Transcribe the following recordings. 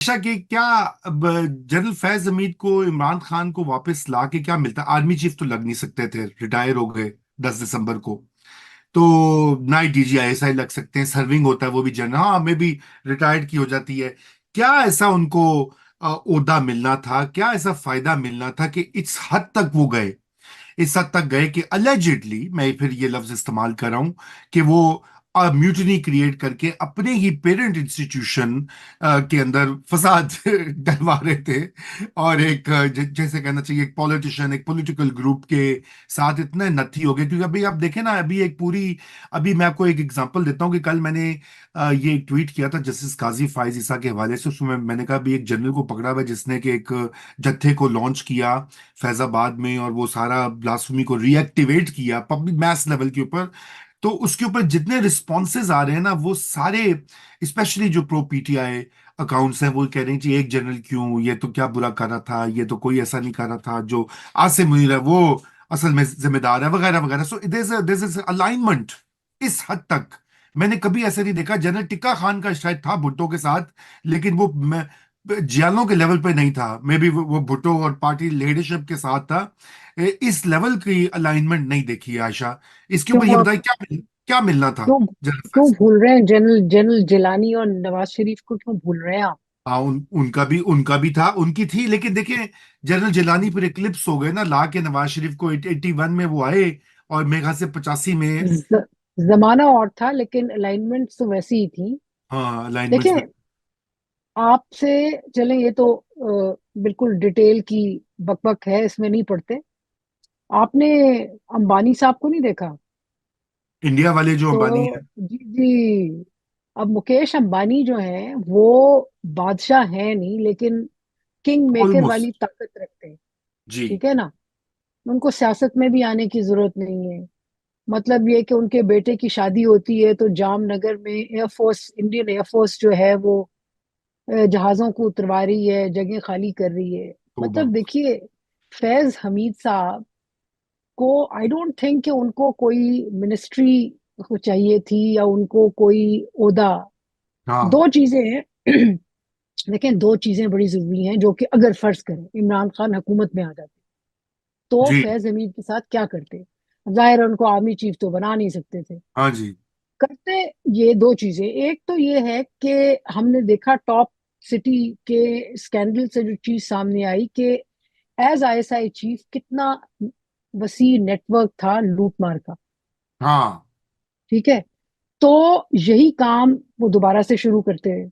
आयशा के क्या अब जनरल फैज हमीद को इमरान खान को वापस ला के क्या मिलता? आर्मी चीफ तो लग नहीं सकते थे, रिटायर हो गए 10 दिसंबर को। तो ना ही DGISI लग सकते हैं, सर्विंग होता है वो भी जनरल, हाँ हमें भी रिटायर्ड की हो जाती है। क्या ऐसा उनको ओहदा मिलना था, क्या ऐसा फायदा मिलना था कि इस हद तक वो गए? इस हद तक गए कि अलेजिडली, मैं फिर ये लफ्ज इस्तेमाल कर रहा हूं, कि वो म्यूटिनी क्रिएट करके अपने ही पेरेंट इंस्टीट्यूशन के अंदर फसाद करवा रहे थे। और एक जैसे कहना चाहिए, एक पॉलिटिशियन, एक पॉलिटिकल ग्रुप के साथ इतने नत्थी हो गए। क्योंकि अभी आप देखें ना, अभी एक पूरी, अभी मैं आपको एक एग्जांपल देता हूँ कि कल मैंने ये एक ट्वीट किया था जस्टिस काजी फाइज ईसा के हवाले से। उसमें मैंने कहा भी एक जनरल को पकड़ा हुआ है जिसने कि एक जत्थे को लॉन्च किया फैजाबाद में, और वो सारा ब्लास्फेमी को रीएक्टिवेट किया पब्लिक मैस लेवल के ऊपर। तो उसके ऊपर जितने रिस्पॉन्सेज आ रहे हैं ना, वो सारे, स्पेशली जो प्रो PTI अकाउंट्स हैं, वो कह रहे हैं कि एक जनरल क्यों, ये तो क्या बुरा कर रहा था, ये तो कोई ऐसा नहीं कर रहा था, जो आसिम मुनीर है वो असल में जिम्मेदार है, वगैरह वगैरह। सो दिस इज अलाइनमेंट इस हद तक। मैंने कभी ऐसे नहीं देखा। जनरल टिक्का खान का शायद था भुट्टो के साथ, लेकिन वो जियालों के लेवल पे नहीं था। मे बी वो भुट्टो और पार्टी लीडरशिप के साथ था। इस लेवल की अलाइनमेंट नहीं देखी है आयशा। इसके ऊपर क्यों ये आप बताइए, क्या मिलना था क्यों जनरल क्यों फैज से? भूल रहे हैं जनरल जनरल जिलानी और नवाज शरीफ को क्यों भूल रहे हैं आप? हाँ, उनका भी था, उनकी थी, लेकिन देखिए, जनरल जिलानी पर इक्लिप्स हो गए ना, ला के नवाज शरीफ को 81 में वो आए, और मेरे ख्याल से 85 में। ज, जमाना और था लेकिन अलाइनमेंट तो वैसी ही थी। हाँ, अलाइनमेंट्स में। देखें, आपसे चलें ये तो बिल्कुल डिटेल की बकबक है, इसमें नहीं पड़ते। आपने अंबानी साहब को नहीं देखा? इंडिया वाले जो अंबानी तो है। जी जी, अब मुकेश अंबानी जो है वो बादशाह है नहीं, लेकिन किंग मेकर वाली ऑलमोस्ट। ताकत रखते हैं। जी। ठीक है ना? उनको सियासत में भी आने की जरूरत नहीं है। मतलब ये कि उनके बेटे की शादी होती है तो जामनगर में एयरफोर्स, इंडियन एयरफोर्स जो है वो जहाजों को उतरवा रही है, जगह खाली कर रही है। तोबा। मतलब देखिए, फैज हमीद साहब को आई डोंट थिंक कि उनको कोई मिनिस्ट्री को चाहिए थी या उनको कोई ओहदा। हाँ। दो चीजें हैं। देखें, दो चीजें बड़ी जरूरी हैं जो कि अगर फर्ज करें इमरान खान हुकूमत में आ जाते तो जी। फैज हमीद के साथ क्या करते। जाहिर है उनको आर्मी चीफ तो बना नहीं सकते थे। हाँ जी। करते ये दो चीजें। एक तो ये है कि हमने देखा टॉप सिटी के स्कैंडल से जो चीज सामने आई कि एज ISI चीफ कितना वसी नेटवर्क था लूटमार का। हाँ। ठीक है, तो यही काम वो दोबारा से शुरू करते हैं।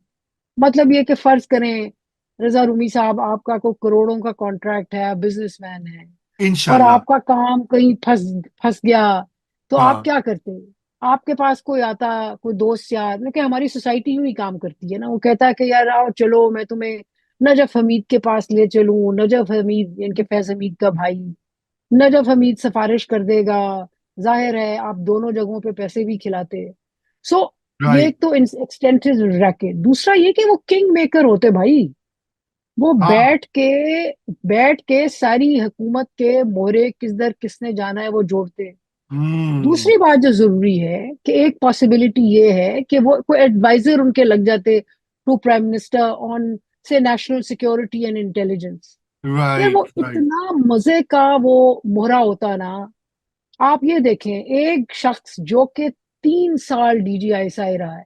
मतलब ये कि फर्ज करें रजा रूमी साहब, आपका कोई करोड़ों का कॉन्ट्रैक्ट है, बिजनेसमैन है, और इंशाल्लाह। आपका काम कहीं फंस फंस गया, तो आप हाँ। क्या करते? आपके पास कोई आता, कोई दोस्त यार, लेकिन हमारी सोसाइटी यूं ही काम करती है ना, वो कहता है कि यार आओ चलो मैं तुम्हें नजफ हमीद के पास ले चलूं, नजफ हमीद इनके फैज हमीद का भाई, नजफ हमीद सिफारिश कर देगा। जाहिर है आप दोनों जगहों पे पैसे भी खिलाते। सो ये राइट। एक तो एक्सटेंसिव रैकेट। दूसरा ये कि वो किंग मेकर होते भाई। वो हाँ। बैठ के सारी हुकूमत के मोहरे किसदर किसने जाना है वो जोड़ते। हम्म। दूसरी बात जो जरूरी है कि एक पॉसिबिलिटी ये है कि वो कोई एडवाइजर उनके लग जाते टू प्राइम मिनिस्टर ऑन से नेशनल सिक्योरिटी एंड इंटेलिजेंस। यार वो राइट, राइट। इतना मजे का वो मोहरा होता ना। आप ये देखें, एक शख्स जो कि 3 साल DGISI रहा है,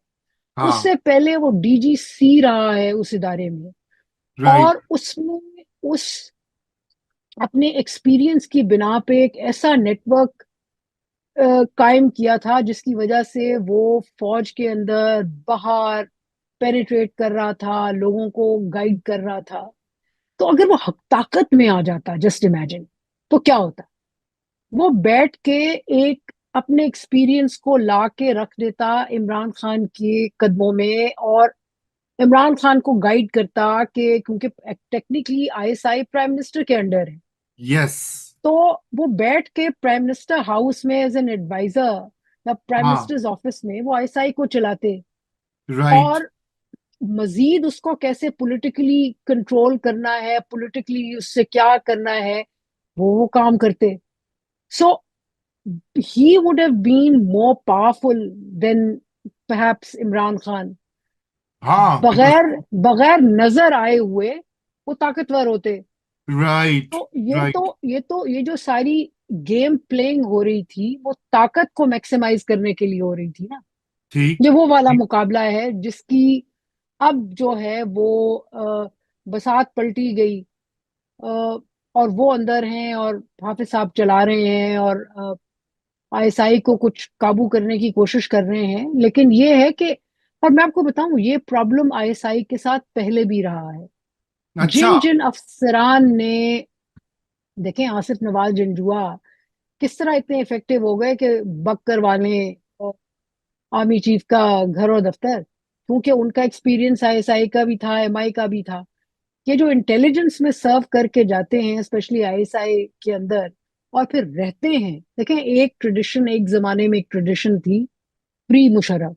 हाँ। उससे पहले वो DGC रहा है उस इदारे में, राइट। और उसने उस अपने एक्सपीरियंस की बिना पे एक ऐसा नेटवर्क कायम किया था जिसकी वजह से वो फौज के अंदर बाहर पेनिट्रेट कर रहा था, लोगों को गाइड कर रहा था। तो अगर वो हक ताकत में आ जाता, जस्ट इमेजिन, तो क्या होता। वो बैठ के एक अपने एक्सपीरियंस को ला के रख देता इमरान खान के कदमों में, और इमरान खान को गाइड करता कि क्योंकि टेक्निकली ISI प्राइम मिनिस्टर के अंडर है। यस। तो वो बैठ के प्राइम मिनिस्टर हाउस में एज एन एडवाइजर या प्राइम हाँ। मिनिस्टर्स ऑफिस में वो ISI को चलाते, राइट। और मजीद उसको कैसे पॉलिटिकली कंट्रोल करना है, पॉलिटिकली उससे क्या करना है, वो काम करते। सो he would have been more powerful than perhaps Imran Khan. हाँ बिकॉज, बगैर बगैर नजर आए हुए वो ताकतवर होते। राइट, तो ये राइट, तो ये तो ये जो सारी गेम प्लेइंग हो रही थी वो ताकत को मैक्सिमाइज करने के लिए हो रही थी ना। ठीक, ये वो वाला ठीक। मुकाबला है जिसकी अब जो है वो बसात पलटी गई। और वो अंदर हैं और हाफिज साहब चला रहे हैं और आईएसआई को कुछ काबू करने की कोशिश कर रहे हैं। लेकिन ये है कि, और मैं आपको बताऊं, ये प्रॉब्लम आईएसआई के साथ पहले भी रहा है। अच्छा। जिन जिन अफसरान ने, देखें आसिफ नवाज जंजुआ किस तरह इतने इफेक्टिव हो गए कि बक करवाने आर्मी चीफ का घर और दफ्तर, क्योंकि उनका एक्सपीरियंस आईएसआई का भी था, एमआई का भी था। ये जो इंटेलिजेंस में सर्व करके जाते हैं स्पेशली आईएसआई के अंदर और फिर रहते हैं। देखें, एक ट्रेडिशन, एक जमाने में एक ट्रेडिशन थी pre Musharraf.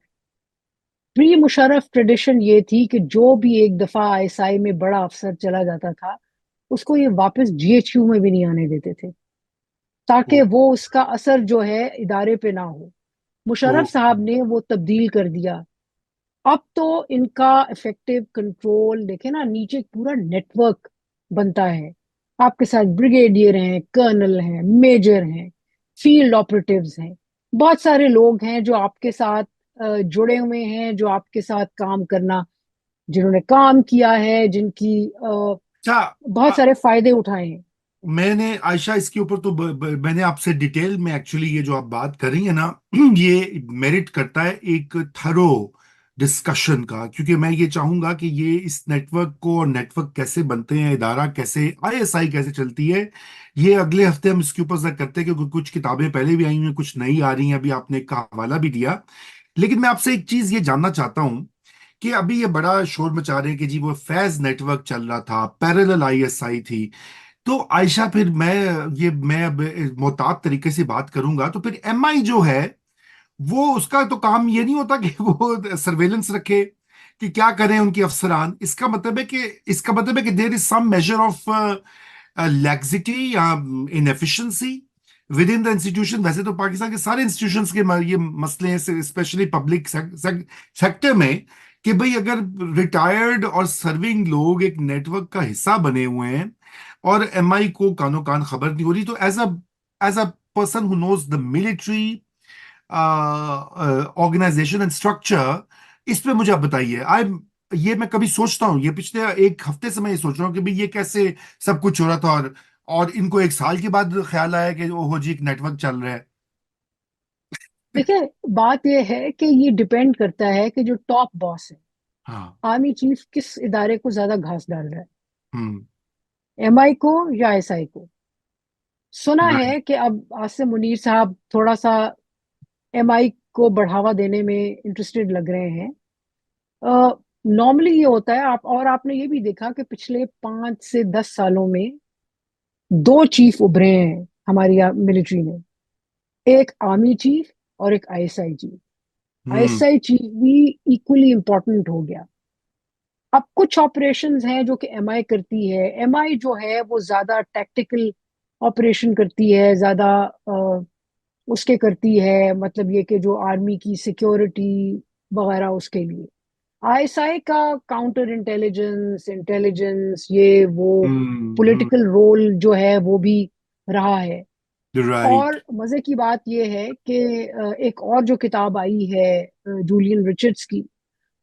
Pre Musharraf tradition ये थी कि जो भी एक दफा आईएसआई में बड़ा अफसर चला जाता था उसको ये वापस जीएचक्यू में भी नहीं आने देते थे, ओ, ताकि वो उसका असर जो है इदारे पे ना हो। ओ, मुशर्रफ साहब ने वो तब्दील कर दिया। अब तो इनका इफेक्टिव कंट्रोल देखे ना, नीचे पूरा नेटवर्क बनता है। आपके साथ ब्रिगेडियर हैं, कर्नल हैं, मेजर हैं, फील्ड ऑपरेटिव्स हैं, बहुत सारे लोग हैं जो आपके साथ जुड़े हुए हैं, जो आपके साथ काम करना, जिन्होंने काम किया है, जिनकी अच्छा। बहुत सारे फायदे उठाए हैं। मैंने आयशा इसके ऊपर तो मैंने आपसे डिटेल में एक्चुअली ये जो आप बात कर रही है ना, ये मेरिट करता है एक थरो डिस्कशन का, क्योंकि मैं ये चाहूंगा कि ये इस नेटवर्क को, और नेटवर्क कैसे बनते हैं, इदारा कैसे, आईएसआई कैसे चलती है, ये अगले हफ्ते हम इसके ऊपर जरा करते हैं, क्योंकि कुछ किताबें पहले भी आई हुई हैं, कुछ नई आ रही हैं, अभी आपने एक का हवाला भी दिया। लेकिन मैं आपसे एक चीज ये जानना चाहता हूं कि अभी ये बड़ा शोर मचा रहे हैं कि जी वो फैज नेटवर्क चल रहा था, पैरेलल आईएसआई थी। तो आयशा, फिर मैं अब मोहतात तरीके से बात करूंगा, तो फिर एमआई जो है, वो उसका तो काम ये नहीं होता कि वो सर्वेलेंस रखे कि क्या करें उनके अफसरान। इसका मतलब है कि there is some measure of laxity या inefficiency within the institution. वैसे तो पाकिस्तान के सारे इंस्टीट्यूशंस के ये मसले हैं, स्पेशली पब्लिक सेक्टर में, कि भाई अगर रिटायर्ड और सर्विंग लोग एक नेटवर्क का हिस्सा बने हुए हैं और एमआई को कानो कान खबर नहीं हो रही, तो as a person who knows the military organisation and structure, इस पे मुझे आप बताइए। आई ये मैं कभी सोचता हूँ, ये पिछले एक हफ्ते से मैं ये सोच रहा हूँ कि भाई ये कैसे सब कुछ हो रहा था, और इनको एक साल के बाद ख्याल आया कि ओहो जी एक नेटवर्क चल रहा है। देखिए, बात यह है कि ये डिपेंड करता है कि जो टॉप बॉस है, हाँ। आर्मी चीफ, किस इदारे को ज्यादा घास डाल रहा है, हम्म। एमआई को या एसआई को। सुना राइट। है कि अब आसिम मुनीर साहब थोड़ा सा एमआई को बढ़ावा देने में इंटरेस्टेड लग रहे हैं। नॉर्मली ये होता है, आप और आपने ये भी देखा कि पिछले 5 से 10 सालों में दो चीफ उभरे हैं हमारी मिलिट्री में, एक आर्मी चीफ और एक आईएसआई चीफ। हम्म। आईएसआई चीफ भी इक्वली इंपॉर्टेंट हो गया। अब कुछ ऑपरेशंस हैं जो कि एमआई करती है। एमआई जो है वो ज्यादा टैक्टिकल ऑपरेशन करती है, ज्यादा उसके करती है, मतलब ये कि जो आर्मी की सिक्योरिटी वगैरह उसके लिए। आईएसआई का काउंटर इंटेलिजेंस, इंटेलिजेंस, ये वो हम्म। पॉलिटिकल रोल जो है वो भी रहा है। राइट। और मजे की बात यह है कि एक और जो किताब आई है जूलियन रिचर्ड्स की,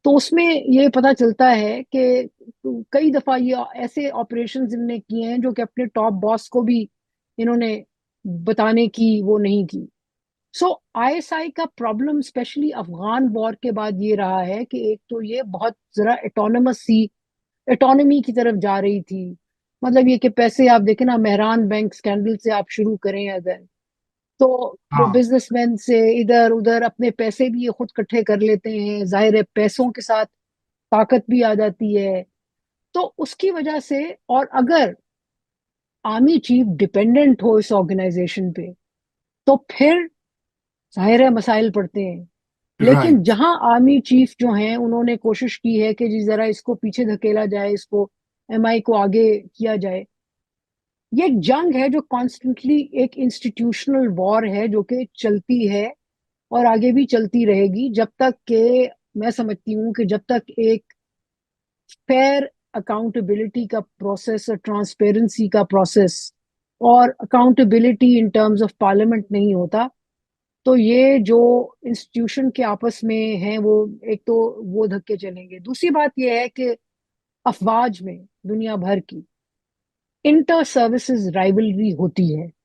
तो उसमें ये पता चलता है कि कई दफा ये ऐसे ऑपरेशंस इनने किए हैं जो कि अपने टॉप बॉस को भी इन्होंने बताने की वो नहीं की। सो आईएसआई का प्रॉब्लम स्पेशली अफगान वॉर के बाद ये रहा है कि एक तो ये बहुत जरा एटोनमस सी, एटोनमी की तरफ जा रही थी। मतलब ये कि पैसे आप देखें ना, मेहरान बैंक स्कैंडल से आप शुरू करें अगर, तो वो हाँ। बिजनेसमैन से इधर उधर अपने पैसे भी ये खुद इकट्ठे कर लेते हैं। जाहिर है पैसों के साथ ताकत भी आ जाती है। तो उसकी वजह से, और अगर आर्मी चीफ डिपेंडेंट हो इस ऑर्गेनाइजेशन पे, तो फिर जाहिर है मसाइल पड़ते हैं। लेकिन राइट। जहां आर्मी चीफ जो हैं उन्होंने कोशिश की है कि जी जरा इसको पीछे धकेला जाए, इसको एमआई को आगे किया जाए। ये एक जंग है जो कॉन्स्टेंटली एक इंस्टीट्यूशनल वॉर है जो कि चलती है और आगे भी चलती रहेगी जब तक कि, मैं समझती हूँ कि जब तक एक फेयर अकाउंटेबिलिटी का प्रोसेस और ट्रांसपेरेंसी का प्रोसेस और accountability in terms of parliament नहीं होता, तो ये जो इंस्टीट्यूशन के आपस में हैं वो, एक तो वो धक्के चलेंगे। दूसरी बात ये है कि अफवाज में दुनिया भर की इंटर सर्विसेज राइवलरी होती है।